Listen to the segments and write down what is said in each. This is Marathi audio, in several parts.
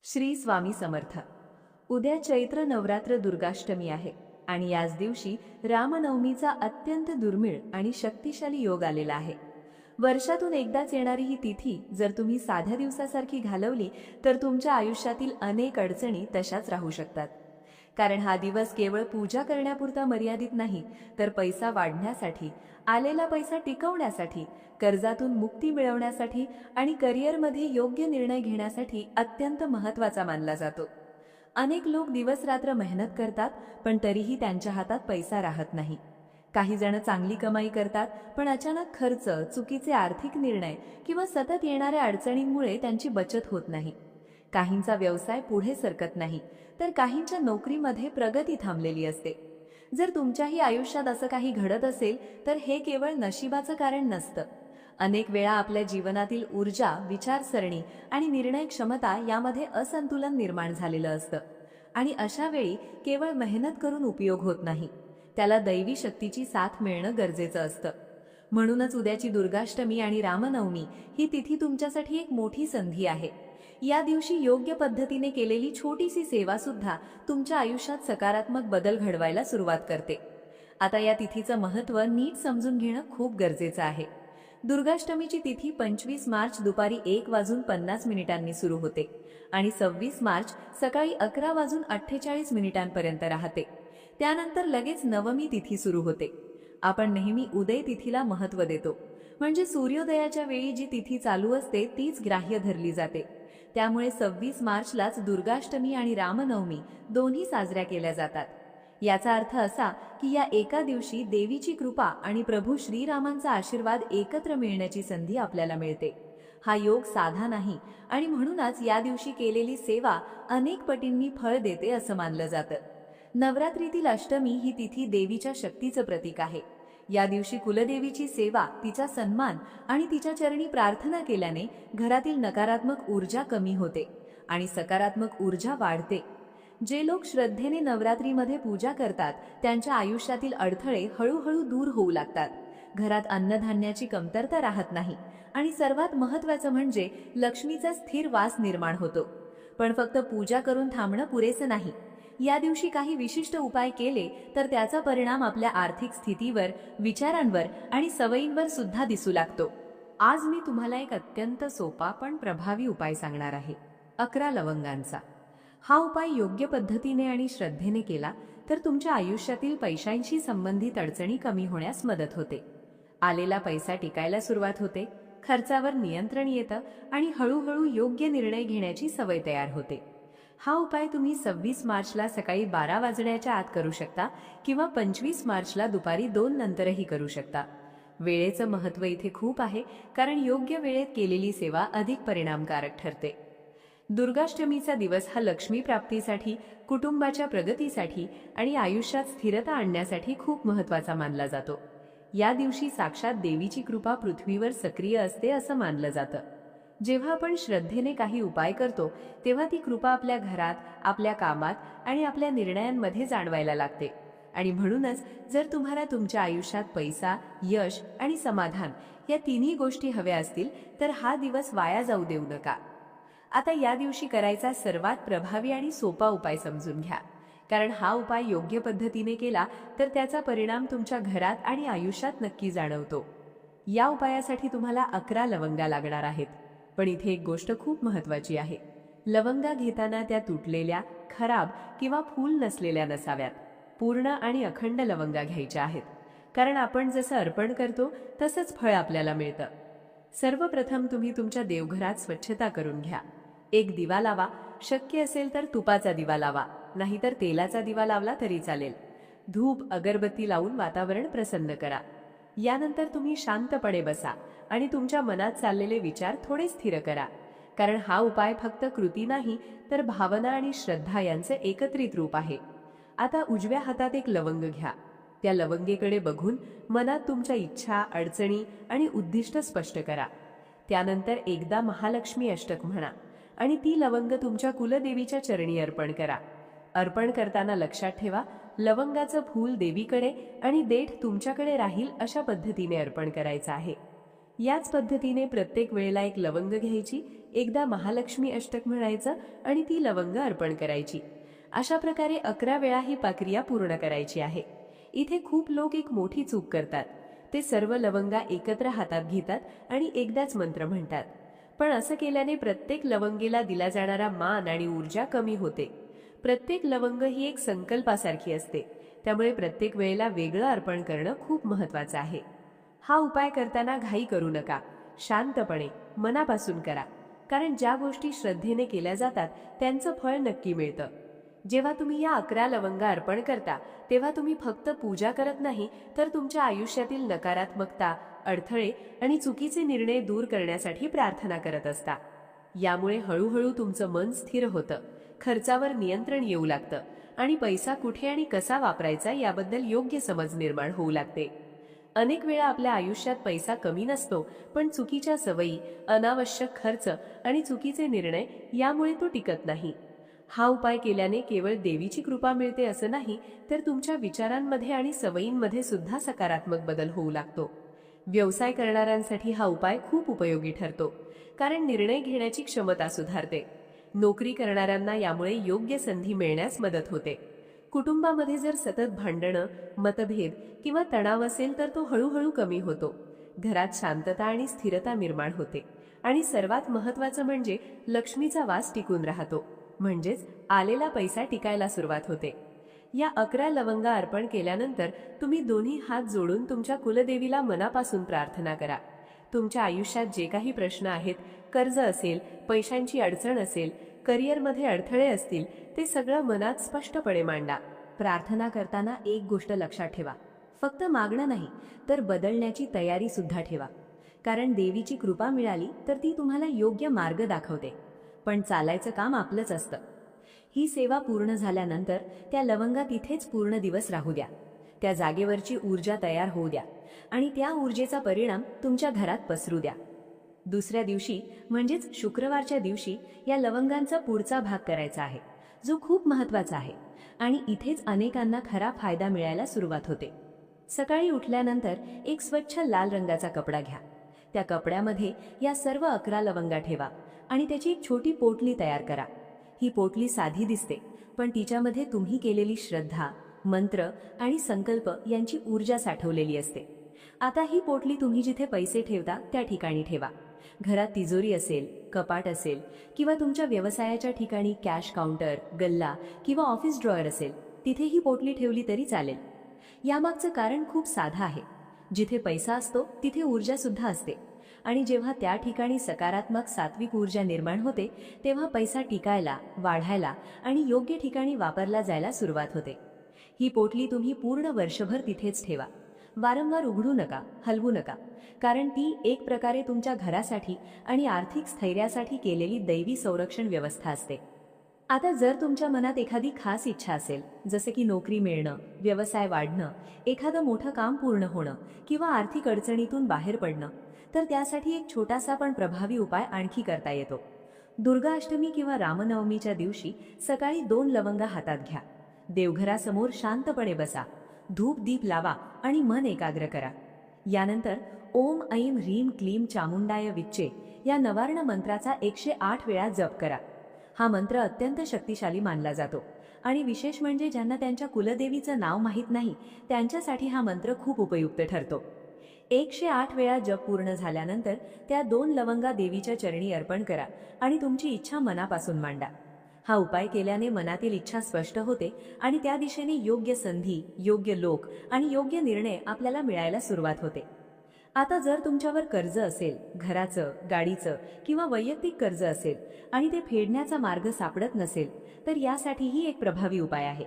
श्री स्वामी समर्थ. उद्या चैत्र नवरात्र दुर्गाष्टमी आहे आणि याच दिवशी रामनवमीचा अत्यंत दुर्मिळ आणि शक्तिशाली योग आलेला आहे. वर्षातून एकदाच येणारी ही तिथी जर तुम्ही साध्या दिवसासारखी घालवली तर तुमच्या आयुष्यातील अनेक अडचणी तशाच राहू शकतात. कारण हा दिवस केवळ पूजा करण्यापुरता मर्यादित नाही, तर पैसा वाढण्यासाठी, आलेला पैसा टिकवण्यासाठी, कर्जातून मुक्ती मिळवण्यासाठी आणि करिअरमध्ये योग्य निर्णय घेण्यासाठी अत्यंत महत्त्वाचा मानला जातो. अनेक लोक दिवस रात्र मेहनत करतात, पण तरीही त्यांच्या हातात पैसा राहत नाही. काही जण चांगली कमाई करतात, पण अचानक खर्च, चुकीचे आर्थिक निर्णय किंवा सतत येणाऱ्या अडचणींमुळे त्यांची बचत होत नाही. काहींचा व्यवसाय पुढे सरकत नाही, तर काहींच्या नोकरीमध्ये प्रगती थांबलेली असते. जर तुमच्याही आयुष्यात असं काही घडत असेल तर हे केवळ नशिबाचं कारण नसतं. अनेक वेळा आपल्या जीवनातील ऊर्जा, विचारसरणी आणि निर्णय क्षमता यामध्ये असंतुलन निर्माण झालेलं असतं आणि अशा वेळी केवळ मेहनत करून उपयोग होत नाही, त्याला दैवी शक्तीची साथ मिळणं गरजेचं असतं. म्हणूनच उद्याची दुर्गाष्टमी आणि रामनवमी ही तिथी तुमच्यासाठी एक मोठी संधी आहे. या दिवशी योग्य पद्धतीने केलेली छोटीशी सेवा सुद्धा तुमच्या आयुष्यात सकारात्मक बदल घडवायला सुरुवात करते. आता या तिथीचं महत्त्व नीट समजून घेणं खूप गरजेचं आहे. दुर्गाष्टमीची तिथी 25 मार्च दुपारी 1:50 सुरू होते आणि 26 मार्च सकाळी 11:48 राहते. त्यानंतर लगेच नवमी तिथी सुरू होते. आपण नेहमी उदय तिथीला महत्त्व देतो, म्हणजे सूर्योदयाच्या वेळी जी तिथी चालू असते तीच ग्राह्य धरली जाते. त्यामुळे 26 मार्चलाच दुर्गाष्टमी आणि रामनवमी दोन्ही साजऱ्या केल्या जातात. याचा अर्थ असा की या एका दिवशी देवीची कृपा आणि प्रभू श्रीरामांचा आशीर्वाद एकत्र मिळण्याची संधी आपल्याला मिळते. हा योग साधा नाही आणि म्हणूनच या दिवशी केलेली सेवा अनेक पटींनी फळ देते असं मानलं जातं. नवरात्रीतील अष्टमी ही तिथी देवीच्या शक्तीचं प्रतीक आहे. या दिवशी कुलदेवीची सेवा, तिचा सन्मान आणि तिच्या चरणी प्रार्थना केल्याने घरातील नकारात्मक ऊर्जा कमी होते आणि सकारात्मक ऊर्जा वाढते. जे लोक श्रद्धेने नवरात्रीमध्ये पूजा करतात त्यांच्या आयुष्यातील अडथळे हळूहळू दूर होऊ लागतात. घरात अन्नधान्याची कमतरता राहत नाही आणि सर्वात महत्त्वाचं म्हणजे लक्ष्मीचा स्थिर वास निर्माण होतो. पण फक्त पूजा करून थांबणं पुरेसं नाही. या दिवशी काही विशिष्ट उपाय केले तर त्याचा परिणाम आपल्या आर्थिक स्थितीवर, विचारांवर आणि सवयींवर सुद्धा दिसू लागतो. आज मी तुम्हाला एक अत्यंत सोपा पण प्रभावी उपाय सांगणार आहे, 11 लवंगांचा. हा उपाय योग्य पद्धतीने आणि श्रद्धेने केला तर तुमच्या आयुष्यातील पैशांशी संबंधित अडचणी कमी होण्यास मदत होते. आलेला पैसा टिकायला सुरुवात होते, खर्चावर नियंत्रण येतं आणि हळूहळू योग्य निर्णय घेण्याची सवय तयार होते. हा उपाय तुम्ही 26 मार्चला सकाळी 12 वाजण्याच्या आत करू शकता किंवा 25 मार्चला दुपारी 2 नंतरही करू शकता. वेळेचं महत्त्व इथे खूप आहे, कारण योग्य वेळेत केलेली सेवा अधिक परिणामकारक ठरते. दुर्गाष्टमीचा दिवस हा लक्ष्मी प्राप्तीसाठी, कुटुंबाच्या प्रगतीसाठी आणि आयुष्यात स्थिरता आणण्यासाठी खूप महत्त्वाचा मानला जातो. या दिवशी साक्षात देवीची कृपा पृथ्वीवर सक्रिय असते असं मानलं जातं. जेव्हा आपण श्रद्धेने काही उपाय करतो तेव्हा ती कृपा आपल्या घरात, आपल्या कामात आणि आपल्या निर्णयांमध्ये जाणवायला लागते. आणि म्हणूनच जर तुम्हाला तुमच्या आयुष्यात पैसा, यश आणि समाधान या तिन्ही गोष्टी हव्या असतील तर हा दिवस वाया जाऊ देऊ नका. आता या दिवशी करायचा सर्वात प्रभावी आणि सोपा उपाय समजून घ्या, कारण हा उपाय योग्य पद्धतीने केला तर त्याचा परिणाम तुमच्या घरात आणि आयुष्यात नक्की जाणवतो. या उपायासाठी तुम्हाला 11 लवंगा लागणार आहेत. पण इथे एक गोष्ट खूप महत्त्वाची आहे. लवंगा घेताना त्या तुटलेल्या, खराब किंवा फूल नसलेल्या नसाव्यात. पूर्ण आणि अखंड लवंगा घ्यायच्या आहेत, कारण आपण जसं अर्पण करतो तसंच फळ आपल्याला मिळतं. सर्वप्रथम तुम्ही तुमच्या देवघरात स्वच्छता करून घ्या. एक दिवा लावा, शक्य असेल तर तुपाचा दिवा लावा, नाहीतर तेलाचा दिवा लावला तरी चालेल. धूप, अगरबत्ती लावून वातावरण प्रसन्न करा. यानंतर तुम्ही शांतपणे बसा आणि तुमच्या मनात चाललेले विचार थोडे स्थिर करा, कारण हा उपाय फक्त कृती नाही तर भावना आणि श्रद्धा यांचे एकत्रित रूप आहे. आता उजव्या हातात एक लवंग घ्या. त्या लवंगेकडे बघून मनात तुमच्या इच्छा, अडचणी आणि उद्दिष्ट स्पष्ट करा. त्यानंतर एकदा महालक्ष्मी अष्टक म्हणा आणि ती लवंग तुमच्या कुलदेवीच्या चरणी अर्पण करा. अर्पण करताना लक्षात ठेवा, लवंगाचं फूल देवीकडे आणि देठ तुमच्याकडे राहील अशा पद्धतीने अर्पण करायचं आहे. याच पद्धतीने प्रत्येक वेळेला एक लवंग घ्यायची, एकदा महालक्ष्मी अष्टक म्हणायचं आणि ती लवंग अर्पण करायची. अशा प्रकारे 11 वेळा ही प्रक्रिया पूर्ण करायची आहे. इथे खूप लोक एक मोठी चूक करतात. ते सर्व लवंगा एकत्र हातात घेतात आणि एकदाच मंत्र म्हणतात. पण असं केल्याने प्रत्येक लवंगेला दिला जाणारा मान आणि ऊर्जा कमी होते. प्रत्येक लवंग ही एक संकल्पासारखी असते. त्यामुळे प्रत्येक वेळेला वेगळं अर्पण करणं खूप महत्त्वाचं आहे. हा उपाय करताना घाई करू नका. शांतपणे मनापासून करा. कारण ज्या गोष्टी श्रद्धेने केल्या जातात त्यांचं फळ नक्की मिळतं. जेव्हा तुम्ही या 11 लवंगा अर्पण करता तेव्हा तुम्ही फक्त पूजा करत नाही, तर तुमच्या आयुष्यातील नकारात्मकता, अडथळे आणि चुकीचे निर्णय दूर करण्यासाठी प्रार्थना करत असता. यामुळे हळूहळू तुमचं मन स्थिर होतं, खर्चावर नियंत्रण येऊ लागतं आणि पैसा कुठे आणि कसा वापरायचा याबद्दल योग्य समज निर्माण होऊ लागते. अनेक वेळा आपल्या आयुष्यात पैसा कमी नसतो, पण चुकीच्या सवयी, अनावश्यक खर्च आणि चुकीचे निर्णय यामुळे तो टिकत नाही. हा उपाय केल्याने केवळ देवीची कृपा मिळते असं नाही, तर तुमच्या विचारांमध्ये आणि सवयींमध्ये सुद्धा सकारात्मक बदल होऊ लागतो. व्यवसाय करणाऱ्यांसाठी हा उपाय खूप उपयोगी ठरतो, कारण निर्णय घेण्याची क्षमता सुधारते. नोकरी करणाऱ्यांना यामुळे योग्य संधी मिळण्यास मदत होते. कुटुंबामध्ये जर सतत भांडणं, मतभेद किंवा तणाव असेल तर तो हळूहळू कमी होतो. घरात शांतता आणि स्थिरता निर्माण होते आणि सर्वात महत्त्वाचं म्हणजे लक्ष्मीचा वास टिकून राहतो. म्हणजेच आलेला पैसा टिकायला सुरुवात होते. या 11 लवंगा अर्पण केल्यानंतर तुम्ही दोन्ही हात जोडून तुमच्या कुलदेवीला मनापासून प्रार्थना करा. तुमच्या आयुष्यात जे काही प्रश्न आहेत, कर्ज असेल, पैशांची अडचण असेल, करिअरमध्ये अडथळे असतील, ते सगळं मनात स्पष्टपणे मांडा. प्रार्थना करताना एक गोष्ट लक्षात ठेवा, फक्त मागणं नाही तर बदलण्याची तयारी सुद्धा ठेवा. कारण देवीची कृपा मिळाली तर ती तुम्हाला योग्य मार्ग दाखवते, पण चालायचं काम आपलंच असतं. ही सेवा पूर्ण झाल्यानंतर त्या लवंगा तिथेच पूर्ण दिवस राहू द्या. त्या जागेवरची ऊर्जा तयार होऊ द्या आणि त्या ऊर्जेचा परिणाम तुमच्या घरात पसरू द्या. दुसऱ्या दिवशी म्हणजेच शुक्रवारच्या दिवशी या लवंगांचा पुढचा भाग करायचा आहे, जो खूप महत्त्वाचा आहे आणि इथेच अनेकांना खरा फायदा मिळायला सुरुवात होते. सकाळी उठल्यानंतर एक स्वच्छ लाल रंगाचा कपडा घ्या. त्या कपड्यामध्ये या सर्व 11 लवंगा ठेवा आणि त्याची एक छोटी पोटली तयार करा. ही पोटली साधी दिसते, पण तिच्यामध्ये तुम्ही केलेली श्रद्धा, मंत्र आणि संकल्प यांची ऊर्जा साठवलेली असते. आता ही पोटली तुम्ही जिथे पैसे ठेवता त्या ठिकाणी ठेवा. घरात तिजोरी असेल, कपाट असेल किंवा तुमच्या व्यवसायाच्या ठिकाणी कॅश काउंटर, गल्ला किंवा ऑफिस ड्रॉअर असेल, तिथे ही पोटली ठेवली तरी चालेल. यामागचं कारण खूप साधं आहे. जिथे पैसा असतो तिथे ऊर्जा सुद्धा असते आणि जेव्हा त्या ठिकाणी सकारात्मक सात्विक ऊर्जा निर्माण होते तेव्हा पैसा टिकायला, वाढायला आणि योग्य ठिकाणी वापरला जायला सुरुवात होते. ही पोटली तुम्ही पूर्ण वर्षभर तिथेच ठेवा. वारंवार उघडू नका, हलवू नका, कारण ती एक प्रकारे तुमच्या घरासाठी आणि आर्थिक स्थैर्यासाठी केलेली दैवी संरक्षण व्यवस्था असते. आता जर तुमच्या मनात एखादी खास इच्छा असेल, जसे की नोकरी मिळणं, व्यवसाय वाढणं, एखादं मोठं काम पूर्ण होणं किंवा आर्थिक अडचणीतून बाहेर पडणं, तर त्यासाठी एक छोटासा पण प्रभावी उपाय आणखी करता येतो. दुर्गा अष्टमी किंवा रामनवमीच्या दिवशी सकाळी 2 लवंगा हातात घ्या. देवघरासमोर शांतपणे बसा, धूप दीप लावा आणि मन एकाग्र करा. यानंतर ओम ऐं ह्रीं क्लीं चामुंडाय विच्चे या नवार्ण मंत्राचा 108 वेळा जप करा. हा मंत्र अत्यंत शक्तिशाली मानला जातो आणि विशेष म्हणजे ज्यांना त्यांच्या कुलदेवीचं नाव माहीत नाही त्यांच्यासाठी हा मंत्र खूप उपयुक्त ठरतो. 108 वेळा जप पूर्ण झाल्यानंतर त्या 2 लवंगा देवीच्या चरणी अर्पण करा आणि तुमची इच्छा मनापासून मांडा. हा उपाय केल्याने मनातील इच्छा स्पष्ट होते आणि त्या दिशेने योग्य संधी, योग्य लोक आणि योग्य निर्णय आपल्याला मिळायला सुरुवात होते. आता जर तुमच्यावर कर्ज असेल, घराचं, गाडीचं किंवा वैयक्तिक कर्ज असेल आणि ते फेडण्याचा मार्ग सापडत नसेल, तर यासाठीही एक प्रभावी उपाय आहे.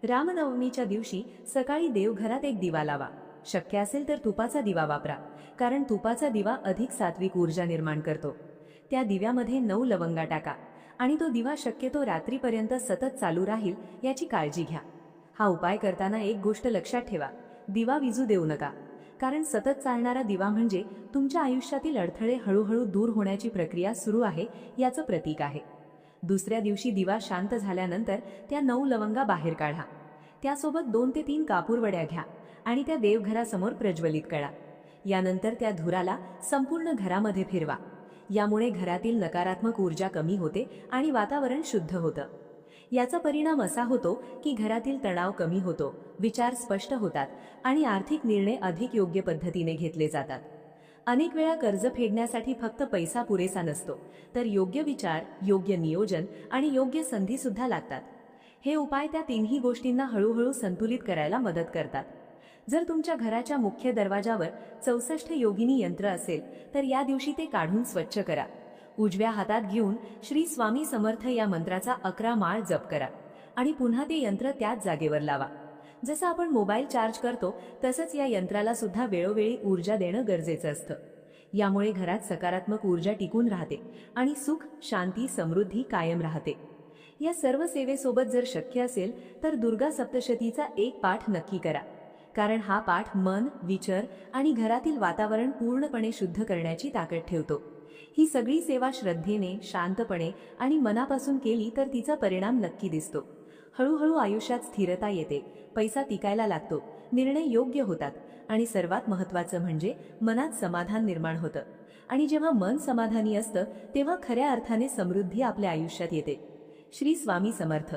रामनवमीच्या दिवशी सकाळी देवघरात एक दिवा लावा. शक्य असेल तर तुपाचा दिवा वापरा, कारण तुपाचा दिवा अधिक सात्विक ऊर्जा निर्माण करतो. त्या दिव्यामध्ये 9 लवंगा टाका आणि तो दिवा शक्यतो रात्रीपर्यंत सतत चालू राहील याची काळजी घ्या. हा उपाय करताना एक गोष्ट लक्षात ठेवा, दिवा विझू देऊ नका, कारण सतत चालणारा दिवा म्हणजे तुमच्या आयुष्यातील अडथळे हळूहळू दूर होण्याची प्रक्रिया सुरू आहे याचं प्रतीक आहे. दुसऱ्या दिवशी दिवा शांत झाल्यानंतर त्या 9 लवंगा बाहेर काढा. त्यासोबत 2 ते 3 कापूरवड्या घ्या आणि त्या देवघरासमोर प्रज्वलित करा. यानंतर त्या धुराला संपूर्ण घरामध्ये फिरवा. यामुळे घरातील नकारात्मक ऊर्जा कमी होते आणि वातावरण शुद्ध होतं. याचा परिणाम असा होतो की घरातील तणाव कमी होतो, विचार स्पष्ट होतात आणि आर्थिक निर्णय अधिक योग्य पद्धतीने घेतले जातात. अनेक वेळा कर्ज फेडण्यासाठी फक्त पैसा पुरेसा नसतो, तर योग्य विचार, योग्य नियोजन आणि योग्य संधी सुद्धा लागतात. हे उपाय त्या तिन्ही गोष्टींना हळूहळू संतुलित करायला मदत करतात. जर तुमच्या घराच्या मुख्य दरवाजावर 64 योगिनी यंत्र असेल तर या दिवशी ते काढून स्वच्छ करा. उजव्या हातात घेऊन श्री स्वामी समर्थ या मंत्राचा 11 माळ जप करा आणि पुन्हा ते यंत्र त्याच जागेवर लावा. जसं आपण मोबाईल चार्ज करतो तसंच या यंत्राला सुद्धा वेळोवेळी ऊर्जा देणं गरजेचं असतं. यामुळे घरात सकारात्मक ऊर्जा टिकून राहते आणि सुख, शांती, समृद्धी कायम राहते. या सर्व सेवेसोबत जर शक्य असेल तर दुर्गा सप्तशतीचा एक पाठ नक्की करा, कारण हा पाठ मन, विचार आणि घरातील वातावरण पूर्णपणे शुद्ध करण्याची ताकद ठेवतो. ही सगळी सेवा श्रद्धेने, शांतपणे आणि मनापासून केली तर तिचा परिणाम नक्की दिसतो. हळूहळू आयुष्यात स्थिरता येते, पैसा टिकायला लागतो, निर्णय योग्य होतात आणि सर्वात महत्त्वाचं म्हणजे मनात समाधान निर्माण होतं. आणि जेव्हा मन समाधानी असतं तेव्हा खऱ्या अर्थाने समृद्धी आपल्या आयुष्यात येते. श्री स्वामी समर्थ.